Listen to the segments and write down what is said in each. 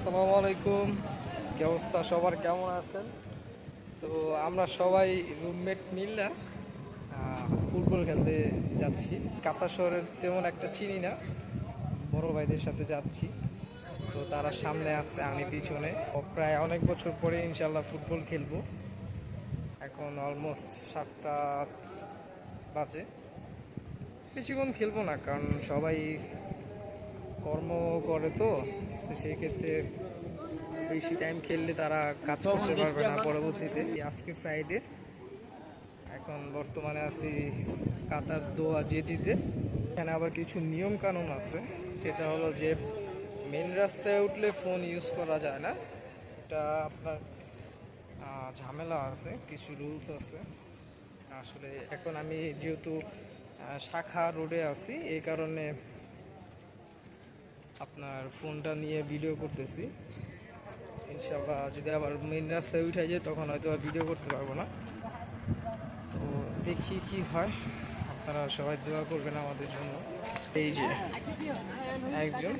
আসসালামু আলাইকুম। কি অবস্থা সবার, কেমন আছেন? তো আমরা সবাই রুমমেট মিললা ফুটবল খেলতে যাচ্ছি। কাতার শহরের তেমন একটা চিনি না, বড় ভাইদের সাথে যাচ্ছি। তো তারা সামনে আছে, আমি পিছনে। প্রায় অনেক বছর পরে ইনশাল্লাহ ফুটবল খেলবো। এখন অলমোস্ট 7টা বাজে। বেশিক্ষণ খেলবো না, কারণ সবাই কর্ম করে, তো সেই ক্ষেত্রে বেশি টাইম খেললে তারা কাজ করতে পারবে না পরবর্তীতে। আজকে ফ্রাইডে, এখন বর্তমানে আছি কাতার দোহা জেটিতে। এখানে আবার কিছু নিয়ম কানুন আছে, সেটা হলো যে মেন রাস্তায় উঠলে ফোন ইউজ করা যায় না। এটা আপনার ঝামেলা আছে, কিছু রুলস আছে। আসলে এখন আমি যেহেতু শাখা রোডে আছি, এই কারণে আপনার ফোনটা নিয়ে ভিডিও করতেছি। ইনশাআল্লাহ যদি আবার মেন রাস্তায় উঠে যায় তখন হয়তো ভিডিও করতে পারবো না। তো দেখি কি হয়, আপনারা সবাই দোয়া করবেন আমাদের জন্য। এই যে একজন,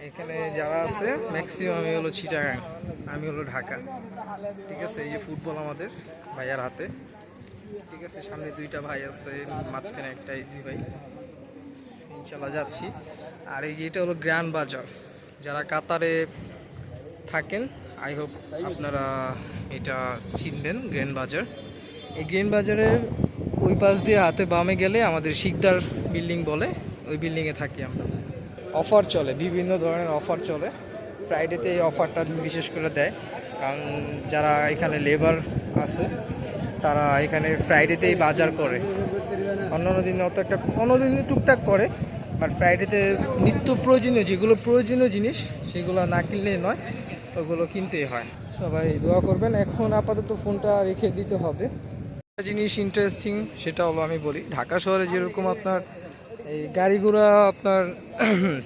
এখানে যারা আছে ম্যাক্সিমামই হলো চিটাগাং, আমি হলো ঢাকা। ঠিক আছে, এই যে ফুটবল আমাদের ভাইয়ার হাতে। ঠিক আছে, সামনে দুইটা ভাই আছে, মাঝখানে একটাই দুই ভাই। ইনশাল্লাহ যাচ্ছি। আর এই যে এটা হলো গ্র্যান্ড বাজার, যারা কাতারে থাকেন আই হোপ আপনারা এটা চিনবেন, গ্র্যান্ড বাজার। এই গ্র্যান্ড বাজারের ওই পাশ দিয়ে হাতে বামে গেলে আমাদের শিকদার বিল্ডিং বলে, ওই বিল্ডিংয়ে থাকি আমরা। অফার চলে, বিভিন্ন ধরনের অফার চলে। ফ্রাইডেতে এই অফারটা বিশেষ করে দেয়, কারণ যারা এখানে লেবার আছে তারা এখানে ফ্রাইডেতেই বাজার করে। অন্যান্য দিনে অত একটা, অন্য দিনে টুকটাক করে, বাট ফ্রাইডেতে নিত্য প্রয়োজনীয় যেগুলো প্রয়োজনীয় জিনিস সেগুলো না কিনলেই নয়, ওগুলো কিনতেই হয়। সবাই দোয়া করবেন। এখন আপাতত ফোনটা রেখে দিতে হবে। একটা জিনিস ইন্টারেস্টিং, সেটা হলো আমি বলি, ঢাকা শহরে যেরকম আপনার এই গাড়িগুলো আপনার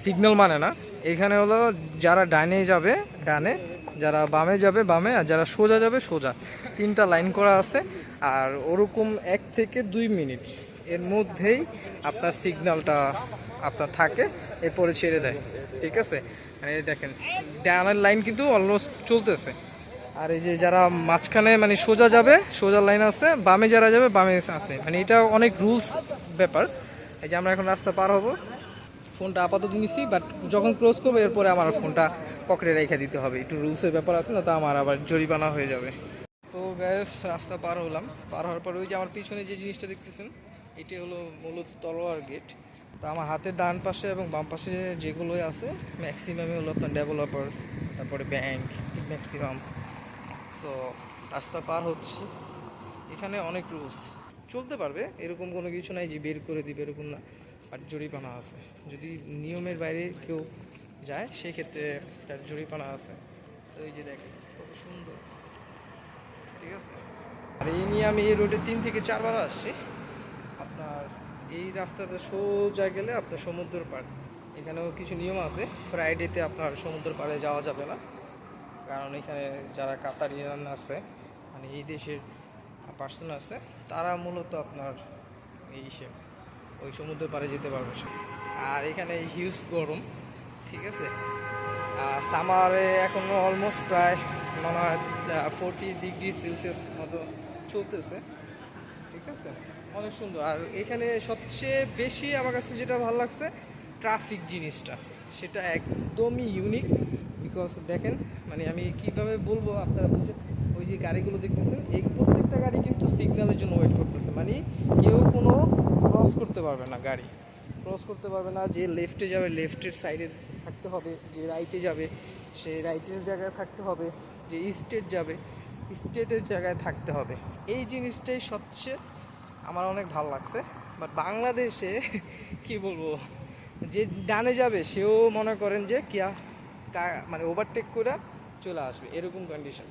সিগন্যাল মানে না, এখানে হলো যারা ডানে যাবে ডানে, যারা বামে যাবে বামে, আর যারা সোজা যাবে সোজা, 3টা লাইন করা আছে। আর ওরকম 1 থেকে 2 মিনিট এর মধ্যেই আপনার সিগন্যালটা আপনার থাকে, এরপরে ছেড়ে দেয়। ঠিক আছে, মানে দেখেন ডানের লাইন কিন্তু অলমোস্ট চলতেছে। আর এই যে যারা মাঝখানে মানে সোজা যাবে সোজা লাইন আছে, বামে যারা যাবে বামে আছে, মানে এটা অনেক রুলস ব্যাপার। এই যে আমরা এখন রাস্তা পার হব, ফোনটা আপাতত নিছি, বাট যখন ক্লোজ করবো এরপরে আমার ফোনটা পকেটে রেখে দিতে হবে। একটু রুলসের ব্যাপার আছে না, তা আমার আবার জরিমানা হয়ে যাবে। তো গ্যাস রাস্তা পার হলাম, পার হওয়ার পর ওই যে আমার পিছনে যে জিনিসটা দেখতেছেন, এটি হলো মূলত তলোয়ার গেট। তো আমার হাতের ডান পাশে এবং বাম পাশে যেগুলোই আছে ম্যাক্সিমামই হলো আপনার ডেভেলপার, তারপরে ব্যাংক, ম্যাক্সিমাম। সো রাস্তা পার হচ্ছি, এখানে অনেক রুলস। চলতে পারবে এরকম কোনো কিছু নাই যে বের করে দিবে, এরকম না, আর জরিমানা আছে। যদি নিয়মের বাইরে কেউ যায় সেক্ষেত্রে তার জরিমানা আছে। তো এই যে দেখেন কত সুন্দর। ঠিক আছে, আর এই নিয়ে আমি এই রোডে 3 থেকে 4 বার আসছি। আপনার এই রাস্তাতে সোজা গেলে আপনার সমুদ্র পাড়, এখানেও কিছু নিয়ম আছে। ফ্রাইডেতে আপনার সমুদ্র পাড়ে যাওয়া যাবে না, কারণ এখানে যারা কাতারিয়ান আছে, মানে এই দেশের পার্সন আছে, তারা মূলত আপনার এই ওই সমুদ্র পাড়ে যেতে পারবে। আর এখানে হিউজ গরম। ঠিক আছে, সামারে এখনও অলমোস্ট প্রায় মনে হয় 40 ডিগ্রি সেলসিয়াস মতো চলতেছে। ঠিক আছে, অনেক সুন্দর। আর এখানে সবচেয়ে বেশি আমার কাছে যেটা ভালো লাগছে, ট্রাফিক জিনিসটা, সেটা একদমই ইউনিক। বিকজ দেখেন, মানে আমি কিভাবে বলবো আপনারা বুঝে, ওই যে গাড়িগুলো দেখতেছেন, এই প্রত্যেকটা গাড়ি কিন্তু সিগন্যালের জন্য ওয়েট করতেছে। মানে কেউ কোনো ক্রস করতে পারবে না, গাড়ি ক্রস করতে পারবে না। যে লেফটে যাবে লেফটের সাইডে থাকতে হবে, যে রাইটে যাবে সে রাইটের জায়গায় থাকতে হবে, যে স্টেট যাবে স্টেটের জায়গায় থাকতে হবে। এই জিনিসটাই সবচেয়ে আমার অনেক ভালো লাগছে। বাট বাংলাদেশে কি বলবো, যে ডানে যাবে সেও মনে করেন যে মানে ওভারটেক করে চলে আসবে, এরকম কন্ডিশন।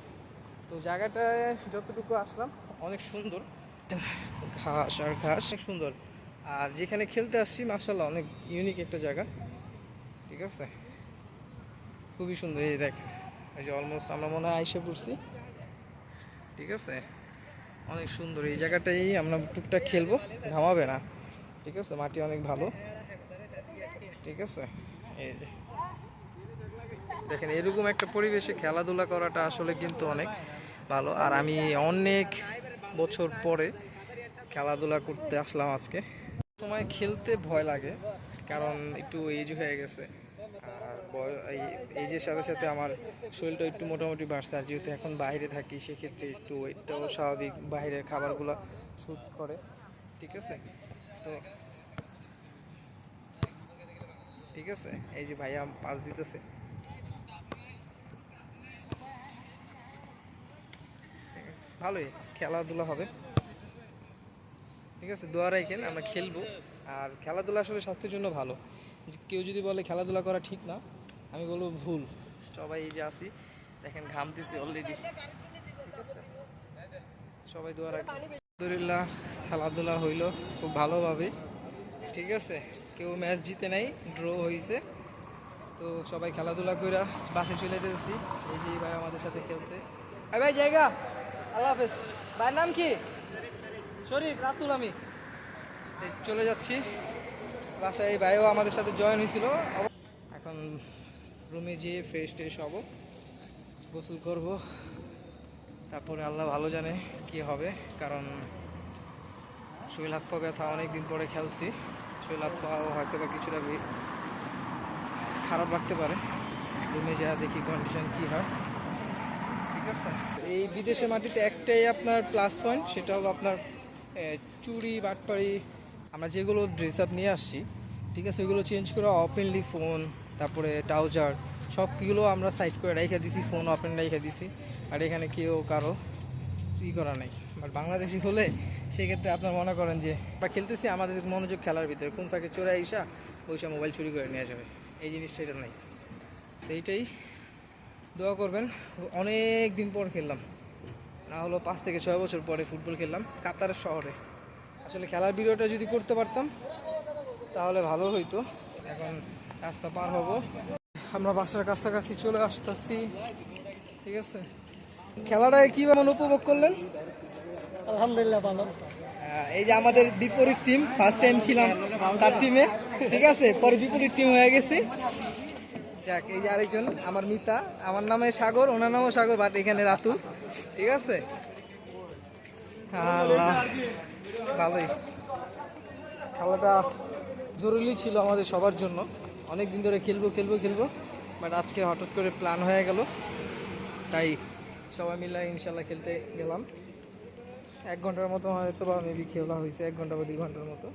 তো জায়গাটায় যতটুকু আসলাম অনেক সুন্দর, ঘাস আর ঘাস, অনেক সুন্দর। আর যেখানে খেলতে আসছি মার্শাল্লাহ অনেক ইউনিক একটা জায়গা। ঠিক আছে, খুবই সুন্দর। এই দেখেন, এই যে অলমোস্ট আমরা মনে হয় আইসে পড়ছি। ঠিক আছে, অনেক সুন্দর এই জায়গাটাই। আমরা টুকটাক খেলবো, ঘামাবে না। ঠিক আছে, মাটি অনেক ভালো। ঠিক আছে, এই যে দেখেন এরকম একটা পরিবেশে খেলাধুলা করাটা আসলে কিন্তু অনেক ভালো। আর আমি অনেক বছর পরে খেলাধুলা করতে আসলাম আজকে। সময় খেলতে ভয় লাগে, কারণ একটু এজ হয়ে গেছে। আর এইজের সাথে সাথে আমার শরীরটা একটু মোটামুটি বাড়ছে। আর যেহেতু এখন বাইরে থাকি, সেক্ষেত্রে একটু ওয়েটটাও স্বাভাবিক, বাইরের খাবারগুলো শ্যুট করে। ঠিক আছে, তো ঠিক আছে, এই যে ভাইয়া পাস দিতেছে। ভালোই খেলাধুলা হবে, ঠিক আছে। দোয়া রাখেন, আমরা খেলবো। আর খেলাধুলা আসলে স্বাস্থ্যের জন্য ভালো। কেউ যদি বলে খেলাধুলা করা ঠিক না, আমি বলবো ভুল। সবাই এই যে আসি, দেখেন ঘামতেছি অলরেডি, ঠিক আছে। সবাই দোয়া রাখেন। আলহামদুলিল্লাহ খেলাধুলা হইলো খুব ভালোভাবে, ঠিক আছে। কেউ ম্যাচ জিতে নাই, ড্র হয়েছে। তো সবাই খেলাধুলা করে বাসে চলে যেতেছি। এই যে ভাই আমাদের সাথে খেলছে। ভাই জায়গা, আল্লাহ হাফেজ। ভাইয়ের নাম কি? শরীফ রাতুল। আমি চলে যাচ্ছি বাসায়। ভাইও আমাদের সাথে জয়েন হয়েছিল। এখন রুমে যেয়ে ফ্রেশ ট্রেশ হবো, গোসল করব, তারপরে আল্লাহ ভালো জানে কি হবে। কারণ শরীর হাত পা ব্যথা, অনেকদিন পরে খেলছি। শরীর হাত পাও হয়তো বা কিছুটা খারাপ লাগতে পারে। রুমে যা দেখি কন্ডিশন কি হয়, ঠিক আছে। এই বিদেশের মাটিতে একটাই আপনার প্লাস পয়েন্ট, সেটা হলো আপনার চুরি বাটপাড়ি। আমরা যেগুলো ড্রেস আপ নিয়ে আসছি, ঠিক আছে, ওইগুলো চেঞ্জ করে ওপেনলি ফোন, তারপরে ট্রাউজার সবগুলো আমরা সাইড করে রেখে দিছি, ফোন ওপেন রেখে দিছি। আর এখানে কেউ কারো করা নেই। বাট বাংলাদেশি হলে সেক্ষেত্রে আপনার মনে করেন যে আমরা খেলতেছি, আমাদের মনোযোগ খেলার ভিতরে, কোন ফাঁকে চোরে আইসা ওইসব মোবাইল চুরি করে নিয়ে যাবে, এই জিনিসটা এটা নাই। তো এইটাই দোয়া করবেন। অনেক দিন পর খেললাম, না হলো 5 থেকে 6 বছর পরে ফুটবল খেললাম কাতারের শহরে। আসলে খেলার ভিডিওটা যদি করতে পারতাম তাহলে ভালো হইতো। এখন রাস্তা পার হব, আমরা বাসার কাছাকাছি চলে আসতেছি, ঠিক আছে। খেলাটায় কীভাবে উপভোগ করলেন? আলহামদুলিল্লাহ ভালো। এই যে আমাদের বিপরীত টিম, ফার্স্ট টাইম ছিলাম তার টিমে, ঠিক আছে, পরে বিপরীত টিম হয়ে গেছি। যাক, এই যে আরেকজন আমার মিতা, আমার নামে সাগর, ওনার নামও সাগর, বাট এখানে রাতুল, ঠিক আছে। আল্লাহ ভালোই, খেলাটা জরুরি ছিল আমাদের সবার জন্য। অনেক দিন ধরে খেলবো, বাট আজকে হঠাৎ করে প্ল্যান হয়ে গেল, তাই সবাই মিলে ইনশাল্লাহ খেলতে গেলাম। 1 ঘন্টার মতো হয়তো বা মেবি খেলা হয়েছে, 1 ঘন্টা বা 2 ঘন্টার মতো,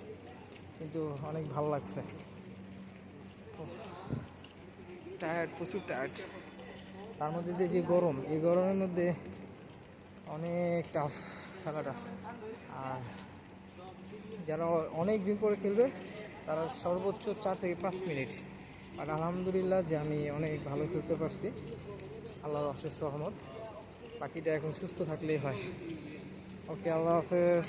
কিন্তু অনেক ভালো লাগছে। টায়ার্ড, প্রচুর টায়ার্ড। তার মধ্যে দিয়ে যে গরম, এই গরমের মধ্যে অনেক টাফ খেলাটা। আর যারা অনেক দিন পরে খেলবে তারা সর্বোচ্চ 4 থেকে 5 মিনিট। আর আলহামদুলিল্লাহ যে আমি অনেক ভালো খেলতে পারছি, আল্লাহর অশেষ রহমত। বাকিটা এখন সুস্থ থাকলেই হয়। ওকে, আল্লাহ হাফেজ।